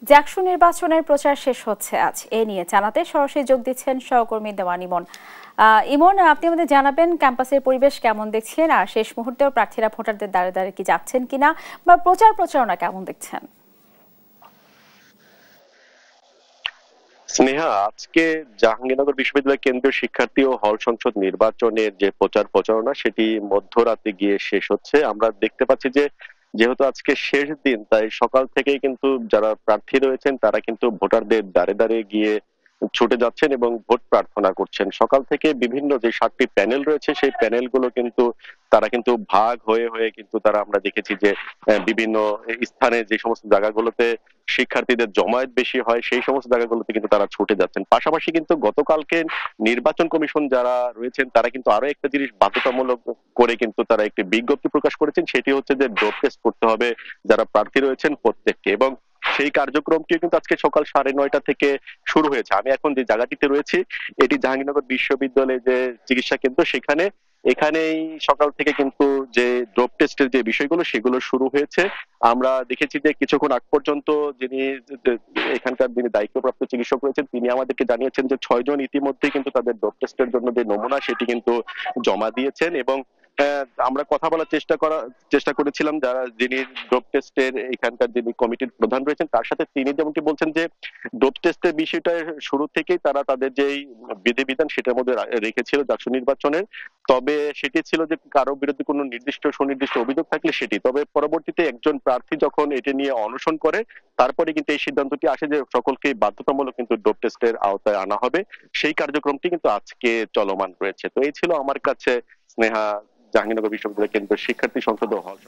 জাকসু নির্বাচনের প্রচার শেষ হচ্ছে আজ। এ নিয়ে জানাতে সরাসরি যোগ দিচ্ছেন সহকর্মী দেওয়ান ইমন। ইমন, আপনি আমাদের জানাবেন ক্যাম্পাসের পরিবেশ কেমন দেখছেন, আর শেষ মুহূর্তেও প্রার্থীরা ভোটারদের দ্বারে দ্বারে কি যাচ্ছেন কিনা, বা প্রচারণা কেমন দেখছেন? স্নেহা, আজকে জাহাঙ্গীরনগর বিশ্ববিদ্যালয় কেন্দ্রীয় শিক্ষার্থী ও হল সংসদ নির্বাচনের যে প্রচারণা সেটি মধ্যরাতে গিয়ে শেষ হচ্ছে। আমরা দেখতে পাচ্ছি যে যেহেতু আজকে শেষ দিন, তাই সকাল থেকেই কিন্তু যারা প্রার্থী রয়েছেন তারা কিন্তু ভোটারদের দ্বারে দ্বারে গিয়ে ছুটে যাচ্ছেন এবং ভোট প্রার্থনা করছেন। সকাল থেকে বিভিন্ন যে 7টি প্যানেল রয়েছে সেই প্যানেলগুলো কিন্তু তারা কিন্তু ভাগ হয়ে হয়ে কিন্তু তারা আমরা দেখেছি যে বিভিন্ন স্থানে যে সমস্ত জায়গাগুলোতে শিক্ষার্থীদের জমায়েত বেশি হয় সেই সমস্ত জায়গাগুলোতে কিন্তু তারা ছুটে যাচ্ছেন। পাশাপাশি কিন্তু গতকালকে নির্বাচন কমিশন যারা রয়েছেন তারা কিন্তু আরো একটা জিনিস বাধ্যতামূলক করে কিন্তু তারা একটি বিজ্ঞপ্তি প্রকাশ করেছেন, সেটি হচ্ছে যে ডোপ টেস্ট করতে হবে যারা প্রার্থী রয়েছেন প্রত্যেককে। এবং সেই কার্যক্রমটি কিন্তু আজকে সকাল 9:30 থেকে শুরু হয়েছে। আমি এখন যে জায়গাটিতে রয়েছি এটি জাহাঙ্গীরনগর বিশ্ববিদ্যালয়ের যে চিকিৎসা কেন্দ্র, এখানেই সকাল থেকে কিন্তু যে ডোপ টেস্টের যে বিষয়গুলো সেগুলো শুরু হয়েছে। আমরা দেখেছি যে কিছুক্ষণ আগ পর্যন্ত যিনি এখানকার যিনি দায়িত্বপ্রাপ্ত চিকিৎসক রয়েছেন তিনি আমাদেরকে জানিয়েছেন যে 6 জন ইতিমধ্যে কিন্তু তাদের ডোপ টেস্টের জন্য যে নমুনা সেটি কিন্তু জমা দিয়েছেন। এবং আমরা কথা বলার চেষ্টা করেছিলাম যিনি ডোপ টেস্টের এখানকার যিনি কমিটির প্রধান রয়েছেন তার সাথে। তিনি যেমনটি বলছেন যে ডোপ টেস্টের বিষয়টা শুরু থেকেই তারা তাদের যেই বিধিবিধান সেটার মধ্যে রেখেছিল জাকসু নির্বাচনের। তবে সেটি ছিল যে কারো বিরুদ্ধে কোনো সুনির্দিষ্ট অভিযোগ থাকলে সেটি, তবে পরবর্তীতে একজন প্রার্থী যখন এটি নিয়ে অনশন করে তারপরে কিন্তু এই সিদ্ধান্তটি আসে যে সকলকে বাধ্যতামূলক কিন্তু ডোপ টেস্টের আওতায় আনা হবে। সেই কার্যক্রমটি কিন্তু আজকে চলমান রয়েছে। তো এই ছিল আমার কাছে স্নেহা জাহাঙ্গীরনগর বিশ্ববিদ্যালয় কেন্দ্রীয় শিক্ষার্থী সংসদ ও হল